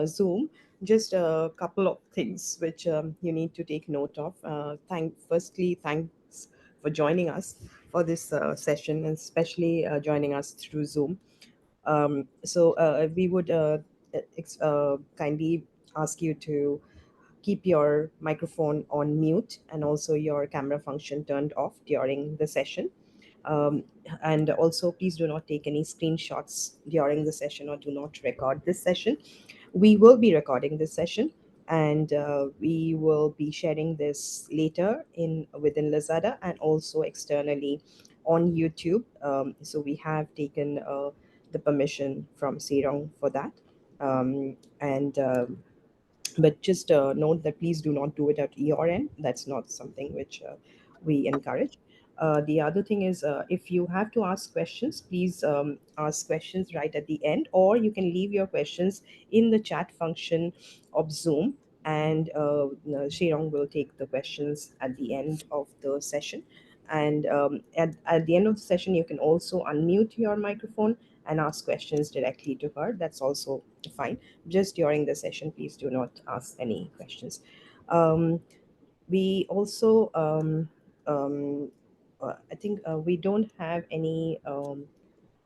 Zoom, just a couple of things which you need to take note of. Firstly, thanks for joining us for this session, and especially joining us through Zoom. We would kindly ask you to keep your microphone on mute and also your camera function turned off during the session. um, and also, please do not take any screenshots during the session or do not record this session. We will be recording this session, and we will be sharing this later in within Lazada and also externally on YouTube. So we have taken the permission from Sirong for that. And But just note that please do not do it at your end. That's not something which we encourage. The other thing is, if you have to ask questions, please ask questions right at the end, or you can leave your questions in the chat function of Zoom, and Shirong will take the questions at the end of the session. And at the end of the session, you can also unmute your microphone and ask questions directly to her. That's also fine. Just during the session, please do not ask any questions. We also I think we don't have any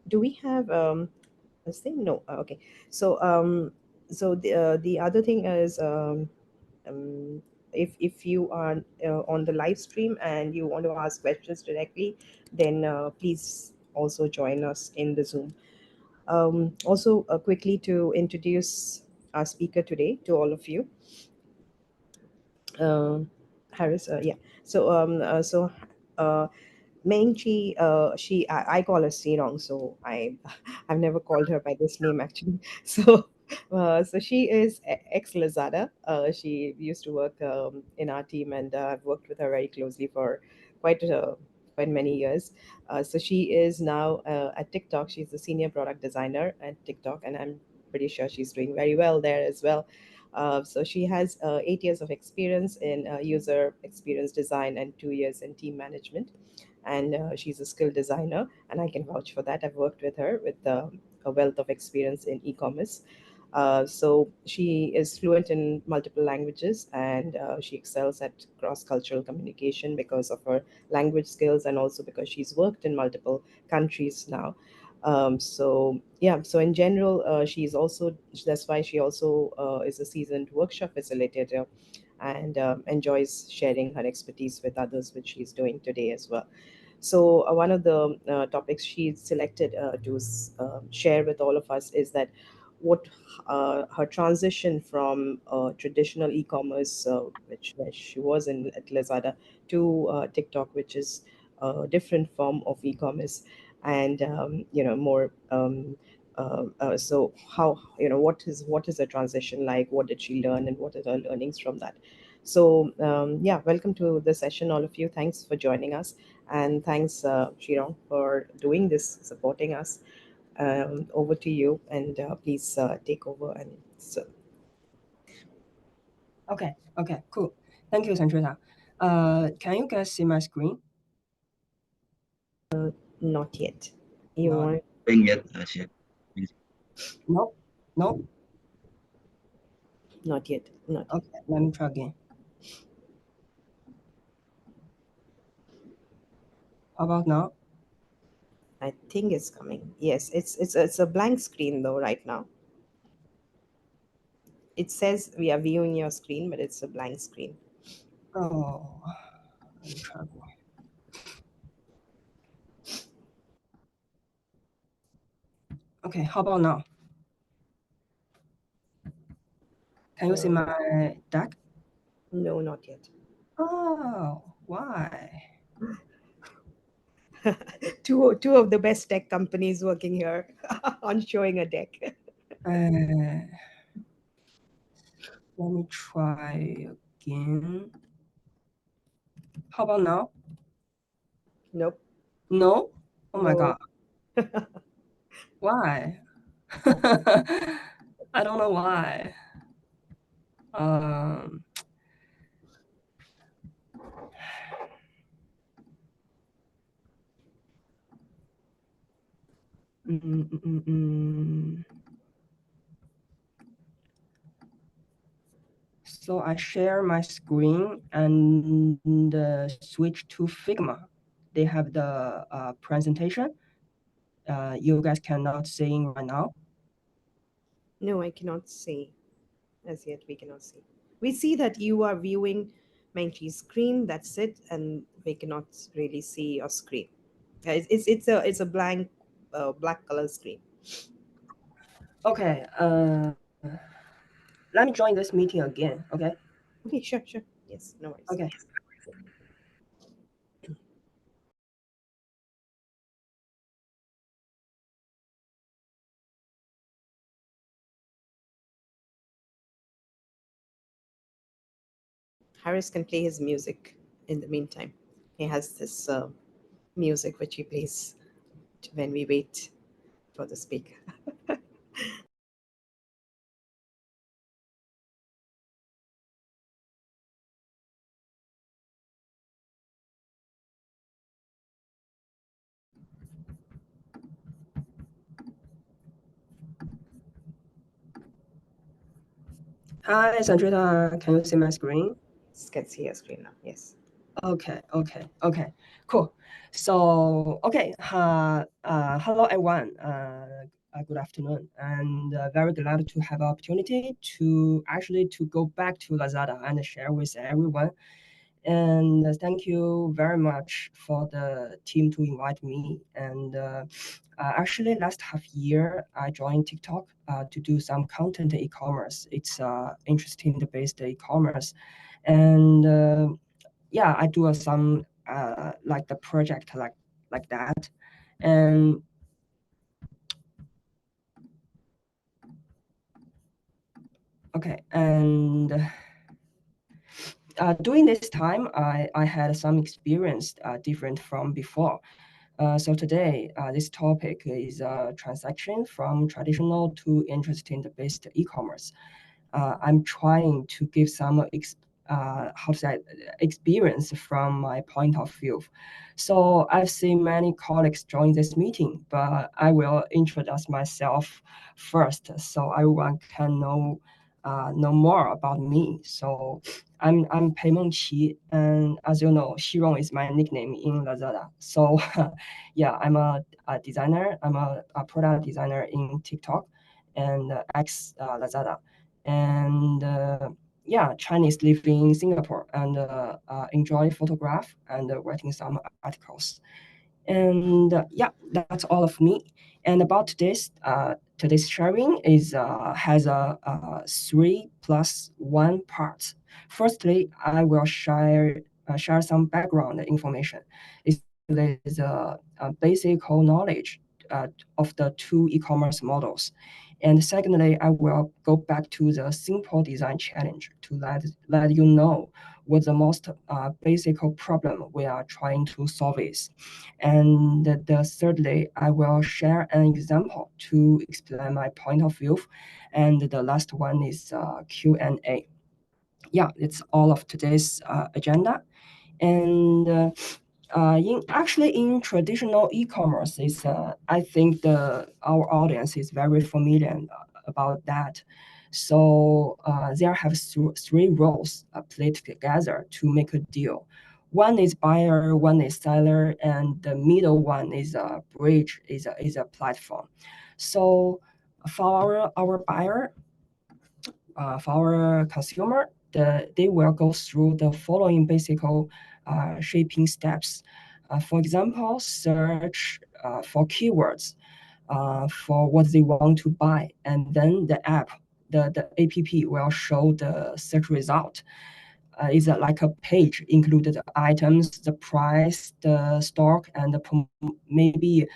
do we have this thing? No. Okay. So the other thing is, um, if you are on the live stream and you want to ask questions directly, then please also join us in the Zoom. Also, quickly to introduce our speaker today to all of you, uh, Harris. Yeah. So, uh, Meng Chi, I call her Sirong, so I've never called her by this name actually. So she is ex Lazada. She used to work in our team, and I've worked with her very closely for quite quite many years. So she is now at TikTok. She's the senior product designer at TikTok, and I'm pretty sure she's doing very well there as well. So she has 8 years of experience in user experience design and 2 years in team management, and she's a skilled designer, and I can vouch for that. I've worked with her with a wealth of experience in e-commerce. So she is fluent in multiple languages, and she excels at cross-cultural communication because of her language skills, and also because she's worked in multiple countries now. So yeah, so in general, she's also that's why she also is a seasoned workshop facilitator, and enjoys sharing her expertise with others, which she's doing today as well. So, one of the topics she selected to share with all of us is that what her transition from traditional e-commerce, which where she was in at Lazada, to TikTok, which is a different form of e-commerce, and more. So how what is the transition like? What did she learn, and what are her learnings from that? So yeah, welcome to the session, all of you. Thanks for joining us, and thanks, Shirong, for doing this, supporting us. Over to you, and please take over. And so, Okay, cool. Thank you, Santrita. Can you guys see my screen? not yet. You Not want? Thing yet, Asya. no, no. Not yet. Not yet. Okay, let me try again. How about now? I think it's coming. Yes, it's a blank screen though right now. It says we are viewing your screen, but it's a blank screen. Oh, let me try again. Okay, how about now? Can you see Uh, my deck? no, not yet. Oh, why? Two of the best tech companies working here on showing a deck. Uh, let me try again. How about now? Nope. No? Oh my No. God. Why? I don't know why. Um, mm, mm, mm, mm. So I share my screen and switch to Figma. They have the presentation. You guys cannot seeing right now. No, I cannot say. As yet, we cannot see. We see that you are viewing Menchi's screen. That's it, and we cannot really see your screen. It's a blank, black color screen. Okay. Let me join this meeting again. Okay. Okay, sure, sure. Yes, no worries. Okay. Harris can play his music in the meantime. He has this music which he plays when we wait for the speaker. Hi, Sandrita. Can you see my screen? Can see your screen now. Yes. Okay, cool. So, okay, hello everyone. Good afternoon, and very glad to have opportunity to actually to go back to Lazada and share with everyone. And thank you very much for the team to invite me. And actually, last half year, I joined TikTok to do some content e-commerce. It's interesting based e-commerce, and yeah, I do some like the project like that, and okay, and during this time, I had some experience different from before. So today, this topic is transaction from traditional to interesting based e-commerce. I'm trying to give some how to say experience from my point of view. So I've seen many colleagues join this meeting, but I will introduce myself first, so everyone can know more about me. So I'm Pei Mengqi, and as you know, Xirong is my nickname in Lazada. So yeah, I'm a designer. I'm a product designer in TikTok and ex Lazada, and yeah, Chinese living in Singapore and enjoy photograph and writing some articles. And yeah, that's all of me. And about today's sharing is has a 3+1 parts. Firstly, I will share some background information. There's a basic knowledge of the two e-commerce models. And secondly, I will go back to the simple design challenge to let you know what the most basic problem we are trying to solve is. And the thirdly, I will share an example to explain my point of view. And the last one is Q&A. Yeah, it's all of today's agenda. And in traditional e-commerce, is I think our audience is very familiar about that. So there have three roles played together to make a deal. One is buyer, one is seller, and the middle one is a bridge, is a platform. So for our buyer, for our consumer, they will go through the following basic shaping steps. For example, search for keywords for what they want to buy, and then the app will show the search result. Is like a page included the items, the price, the stock, and maybe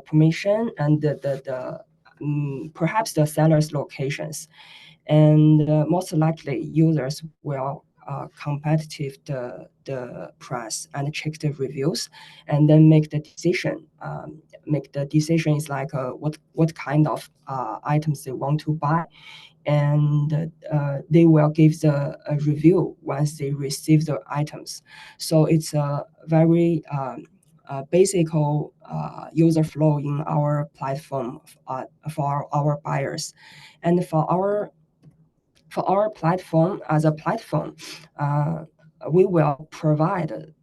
permission and perhaps the seller's locations. And most likely users will competitive the price and check the reviews and then make the decision. Make the decision is like what kind of items they want to buy, and they will give a review once they receive the items. So it's a very basic user flow in our platform for our buyers. And For our platform, as a platform, uh, we will provide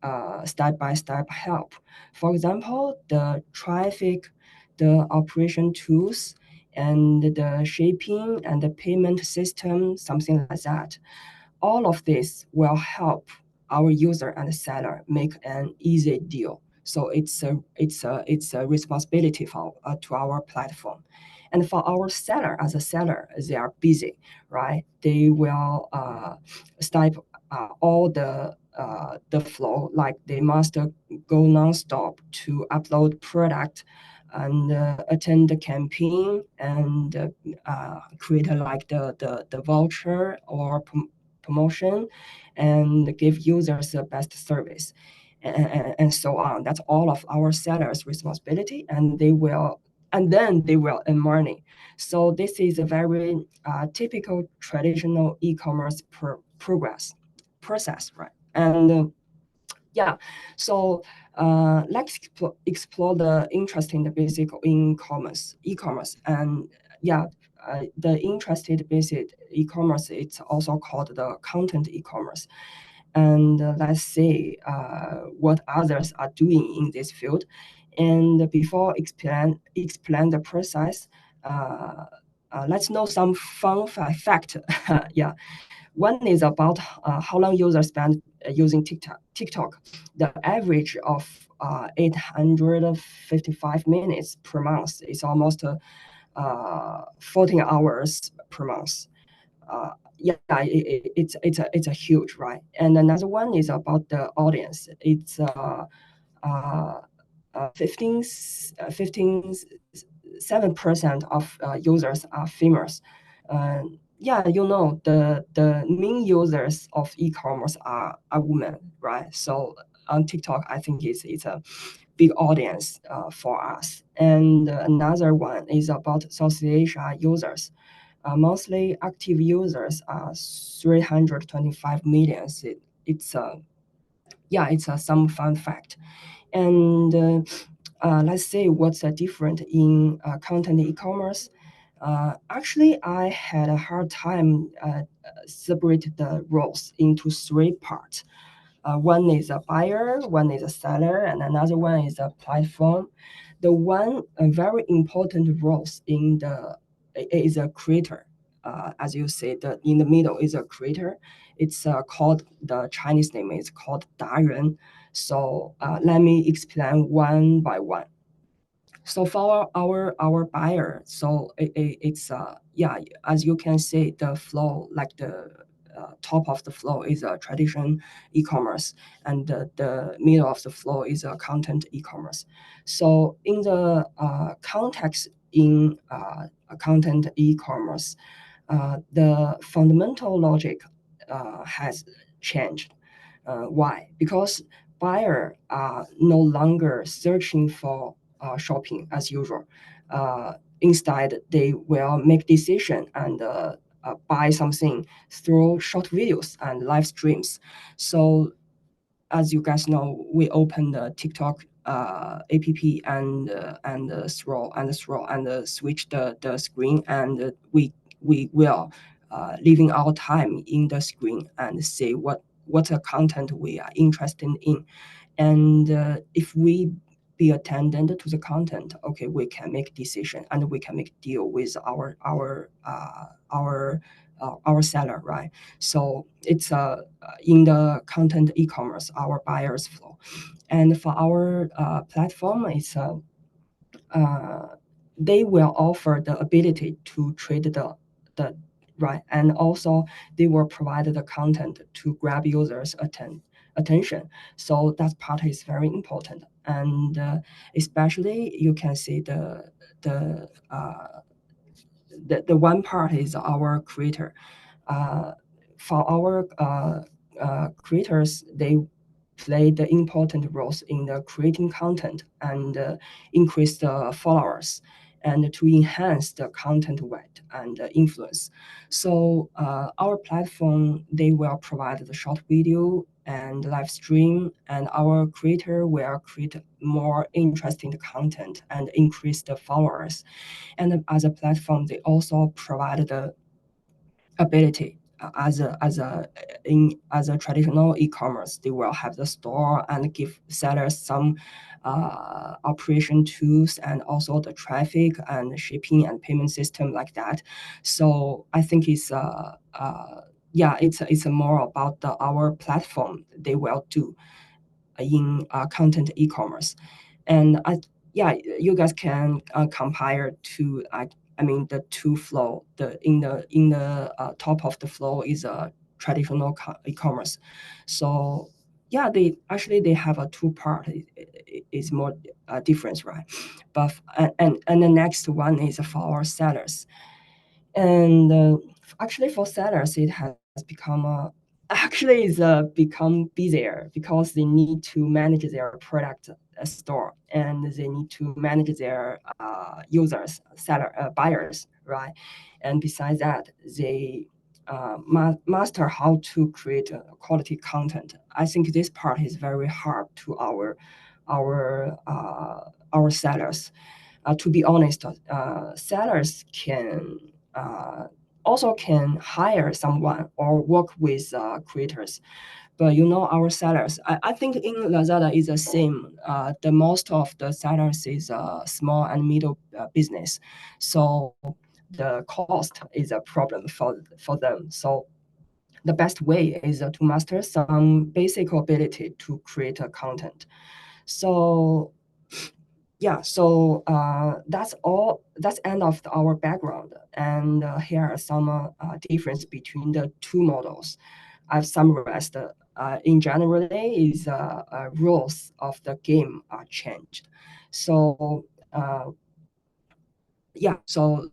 step-by-step help. For example, the traffic, the operation tools, and the shipping and the payment system, something like that. All of this will help our user and seller make an easy deal. So it's a responsibility for to our platform. And for our seller, as a seller, they are busy, right? They will stop all the flow, like they must go nonstop to upload product and attend the campaign and create like the voucher or promotion and give users the best service and so on. That's all of our sellers' responsibility, and then they will earn money. So this is a very typical traditional e-commerce process, right? And yeah, so let's explore the interesting the basic in commerce e-commerce. And yeah, the interested basic e-commerce, it's also called the content e-commerce. And let's see what others are doing in this field. And before explain the process, uh, let's know some fun fact. Yeah, one is about how long users spend using TikTok. The average of 855 minutes per month is almost 14 hours per month. Yeah, it's a huge, right? And another one is about the audience. It's uh, 15, 7% of users are females. Yeah, the main users of e-commerce are women, right? So on TikTok, I think it's a big audience for us. And another one is about Southeast Asia users. Monthly active users are 325 million. It's some fun fact. And let's say what's different in content e-commerce. Actually, I had a hard time separate the roles into three parts. One is a buyer, one is a seller, and another one is a platform. The one very important roles in the is a creator. As you say, in the middle is a creator. It's called, the Chinese name is called 达人. So let me explain one by one. So for our buyer, so it's yeah, as you can see, the flow, like the top of the flow is a traditional e-commerce, and the middle of the flow is a content e-commerce. So in the context in content e-commerce, the fundamental logic has changed. Why? Because buyers are no longer searching for shopping as usual. Instead, they will make decision and buy something through short videos and live streams. So as you guys know, we open the TikTok app and scroll and switch the screen, and we will leaving our time in the screen and see what content we are interested in. And if we be attendant to the content, okay, we can make decision and we can make deal with our seller, right? So it's in the content e-commerce, our buyers flow. And for our platform, it's uh, they will offer the ability to trade the right, and also they will provide the content to grab users attention. So that part is very important. And especially you can see the one part is our creator. uh, for our creators, they play the important roles in the creating content and increase the followers and to enhance the content weight and influence. So our platform, they will provide the short video and live stream, and our creator will create more interesting content and increase the followers. And as a platform, they also provide the ability as a traditional e-commerce, they will have the store and give sellers some operation tools and also the traffic and shipping and payment system like that. So I think yeah, it's more about our platform they will do in content e-commerce. And yeah, you guys can compare to I mean the two flow. The in the top of the flow is a traditional e-commerce. So yeah, they have a two part. Is more difference, right? But and the next one is for our sellers. And actually for sellers it has become actually is become busier because they need to manage their product store, and they need to manage their users, buyers, right? And besides that, they master how to create quality content. I think this part is very hard to our sellers. To be honest, sellers can also can hire someone or work with creators. But our sellers, I think in Lazada is the same. The most of the sellers is small and middle business, so the cost is a problem for them. So the best way is to master some basic ability to create a content. So yeah, so that's all. That's end of our background, and here are some difference between the two models. I've summarized. In generally, is rules of the game are changed. So yeah, so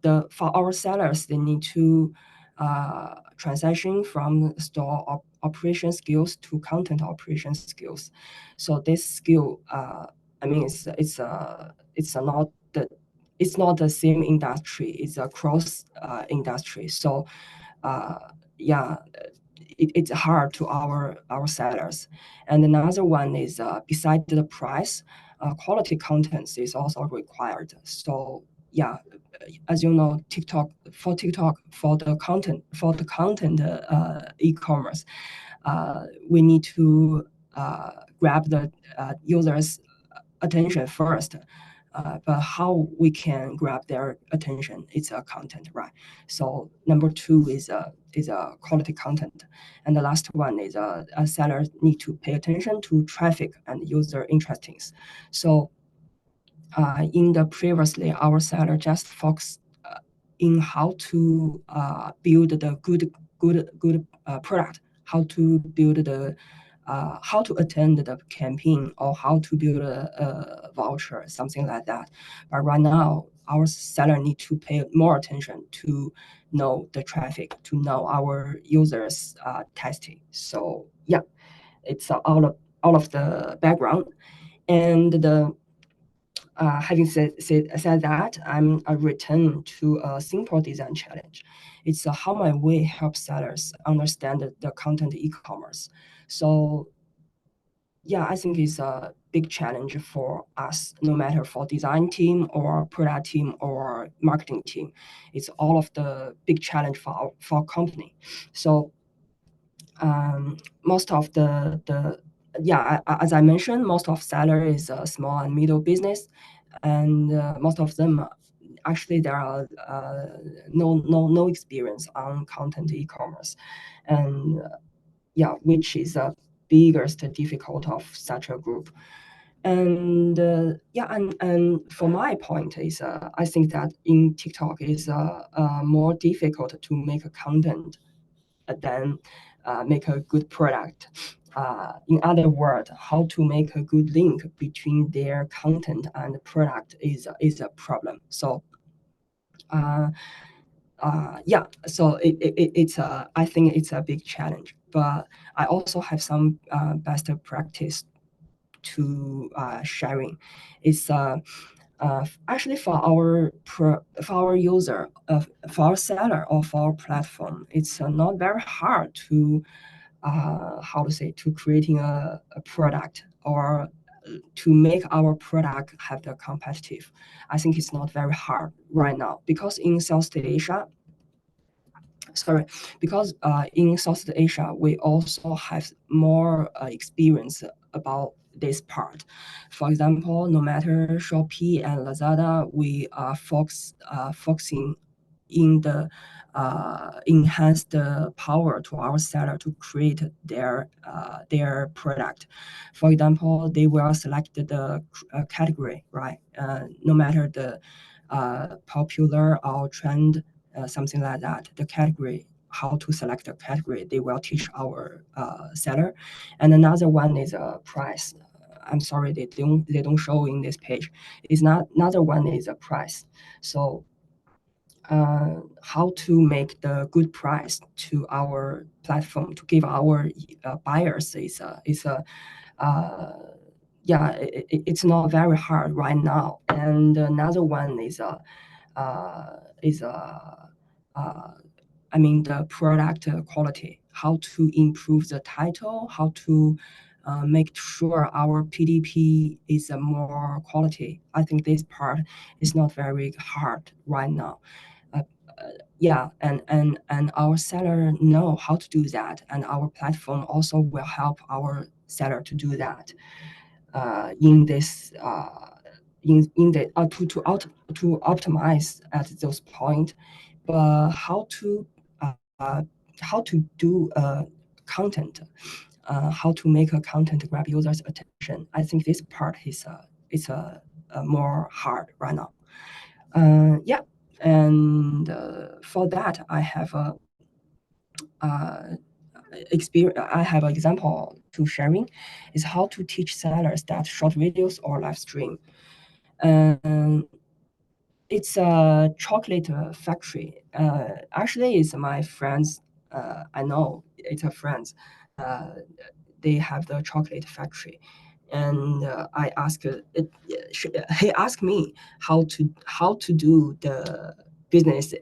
the for our sellers, they need to transition from store operation skills to content operation skills. So this skill, I mean, it's not the it's not the same industry. It's a cross industry. So uh, yeah, it's hard to our sellers. And another one is beside the price, quality contents is also required. So yeah, as you know, TikTok for the content e-commerce, we need to grab the users attention first. But how we can grab their attention, it's a content, right? So number two is a quality content, and the last one is a seller need to pay attention to traffic and user interestings. So in the previously, our seller just focused in how to build the good product, how to build the how to attend the campaign, or how to build a voucher, something like that. But right now, our seller need to pay more attention to know the traffic, to know our users testing. So yeah, it's all of the background. And the having said that, I'm a return to a simple design challenge. It's how my way helps sellers understand the content e-commerce. So yeah, I think it's a big challenge for us, no matter for design team or product team or marketing team. It's all of the big challenge for our company. So most of the yeah, as I mentioned, most of seller is small and middle business, and most of them actually there are no experience on content e-commerce, and yeah, which is a biggest difficult of such a group. And yeah, and for my point is I think that in TikTok is more difficult to make a content than make a good product. In other words, how to make a good link between their content and the product is a problem. So yeah, so it's I think it's a big challenge. But I also have some best practice to sharing. It's actually for our user, for our seller or for our platform, it's not very hard to how to say, to creating a product, or to make our product have the competitive. I think it's not very hard right now, because in Southeast Asia, sorry, because in Southeast Asia we also have more experience about this part. For example, no matter Shopee and Lazada, we are focusing in the enhance the power to our seller to create their product. For example, they will select the category, right? No matter the popular or trend, something like that, the category, how to select the category, they will teach our seller. And another one is a price. I'm sorry, they don't show in this page. It's not another one is a price. So how to make the good price to our platform to give our buyers is a uh, yeah, it's not very hard right now. And another one is uh, I mean the product quality, how to improve the title, how to make sure our PDP is a more quality. I think this part is not very hard right now. Uh, yeah, and our seller know how to do that, and our platform also will help our seller to do that in this in the to optimize at those point. But how to do content, how to make a content grab users attention, I think this part is more hard right now. Yeah, and for that I have a uh, experience. I have an example to sharing, is how to teach sellers that short videos or live stream. And it's a chocolate factory. Actually, it's my friends. I know it's a friends. Uh, they have the chocolate factory, and I asked he asked me how to do the business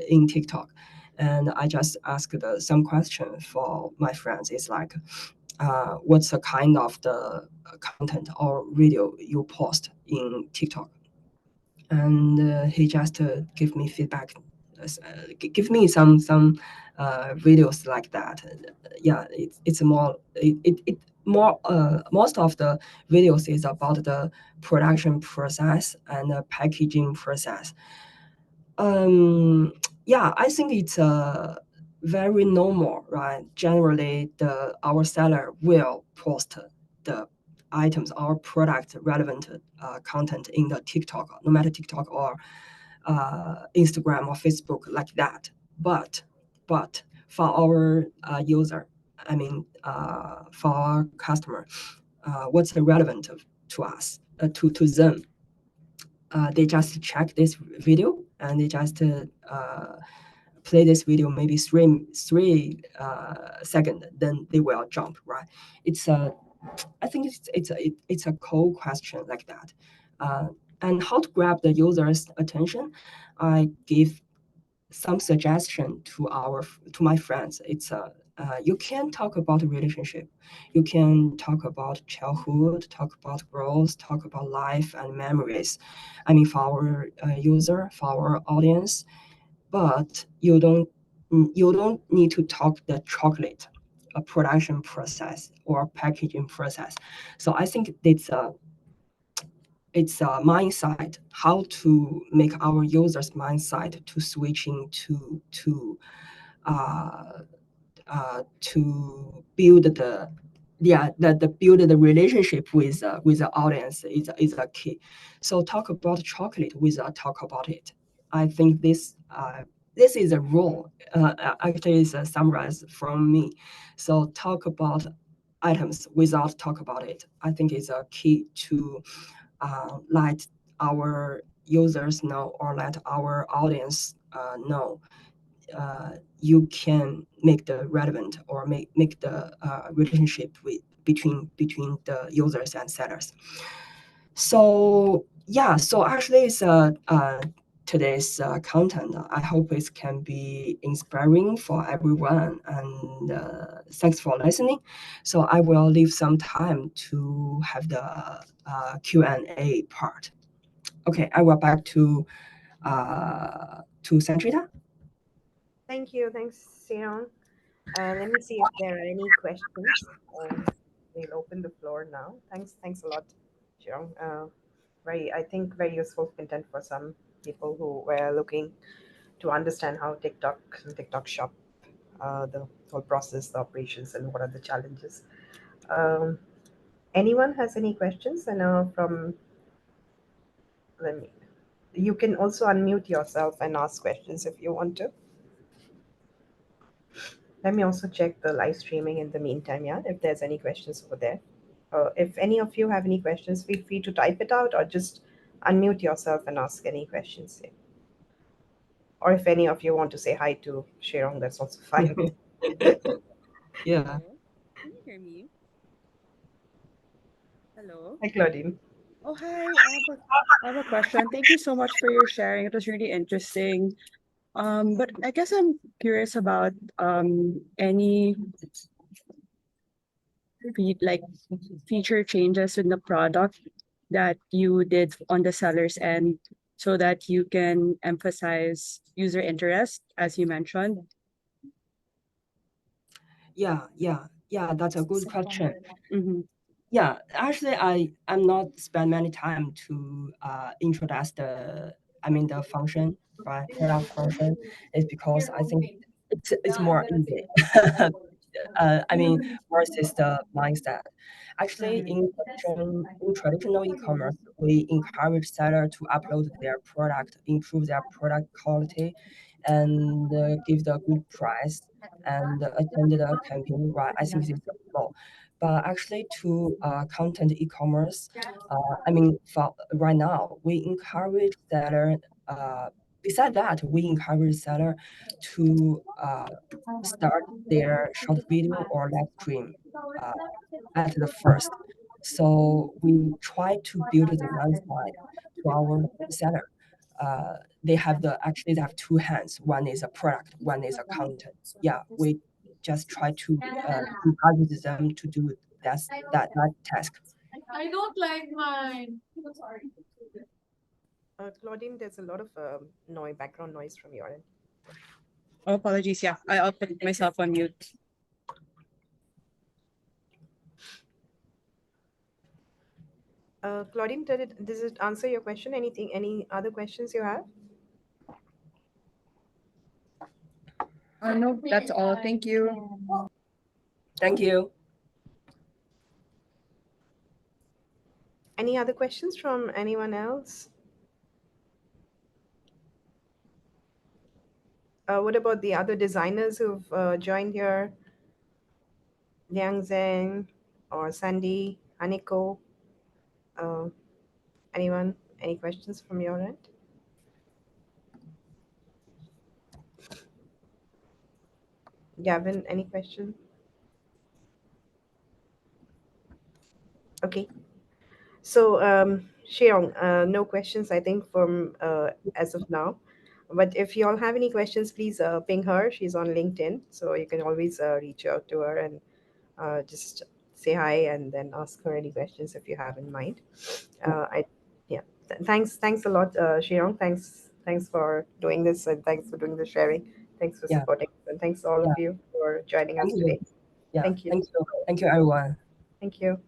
in TikTok, and I just asked some question for my friends. It's like, what's the kind of the content or video you post in TikTok? And he just give me feedback, give me some videos like that. Yeah, it's more it more most of the videos is about the production process and the packaging process. um yeah, I think it's very normal, right? Generally the our seller will post the items or product relevant content in the TikTok, no matter TikTok or Instagram or Facebook like that. But for our user, I mean for our customer, what's relevant to us, to them? They just check this video and they just play this video maybe three second, then they will jump, right? It's a I think it's a cool question like that. Uh, and how to grab the user's attention? I give some suggestion to my friends. It's you can talk about a relationship, you can talk about childhood, talk about growth, talk about life and memories. I mean, for our user, for our audience, but you don't need to talk the chocolate production process or packaging process. So I think it's a mindset, how to make our users mindset to switching uh, to build the yeah the build the relationship with the audience is a key. So talk about chocolate without talk about it. I think this is a rule. Actually, is summarized from me. So talk about items without talk about it, I think is a key to let our users know or let our audience know you can make the relevant or make the relationship between the users and sellers. So yeah, so actually it's today's content. I hope it can be inspiring for everyone, and thanks for listening. So I will leave some time to have the Q&A part. Okay, I will back to Santrita. Thank you. Thanks, Seon. Let me see if there are any questions. We'll open the floor now. Thanks a lot, Seon. I think very useful content for some people who were looking to understand how TikTok Shop, the whole process, the operations, and what are the challenges. Um, Anyone has any questions? And from let me. You can also unmute yourself and ask questions if you want to. Let me also check the live streaming in the meantime, yeah, if there's any questions over there. If any of you have any questions, feel free to type it out or just unmute yourself and ask any questions. Yeah. Or if any of you want to say hi to Shirong, that's also fine. Yeah. Hello? Can you hear me? Hello? Hi, Claudine. Oh, hi. I have a question. Thank you so much for your sharing. It was really interesting. But I guess I'm curious about any like feature changes in the product that you did on the seller's end so that you can emphasize user interest, as you mentioned. Yeah. That's a good question. Mm-hmm. Yeah, actually, I'm not spend many time to introduce the function, right? Product function is because I think it's more easy. I mean, versus the mindset. Actually, in traditional e-commerce, we encourage seller to upload their product, improve their product quality, and give the good price and attend the campaign. Right, I think this is the flow. But actually, to content e-commerce, for right now, we encourage seller. Beside that, we encourage seller to start their short video or live stream uh, at the first. So we try to build the mindset to our seller. They have two hands. One is a product, one is a content. Yeah, we just try to encourage them to do that task. Claudine, there's a lot of background noise from your end. Oh, apologies. Yeah, I'll put myself on mute. Claudine, does it answer your question? Any other questions you have? No, that's all. Thank you. Thank you. Any other questions from anyone else? What about the other designers who've joined here? Liang Zheng or Sandy, Haniko? Uh, Anyone? Any questions from your end? Gavin, any question? Okay. So, Sheong, no questions, I think, from as of now. But if you all have any questions, please ping her. She's on LinkedIn, so you can always reach out to her and just say hi and then ask her any questions if you have in mind. Yeah, I yeah. Thanks a lot, Sheong. Thanks for doing this and thanks for doing the sharing. Thanks for yeah, supporting us, and thanks to all yeah. of you for joining us Thank you. today. Yeah, Thank you. thank you, everyone. Thank you.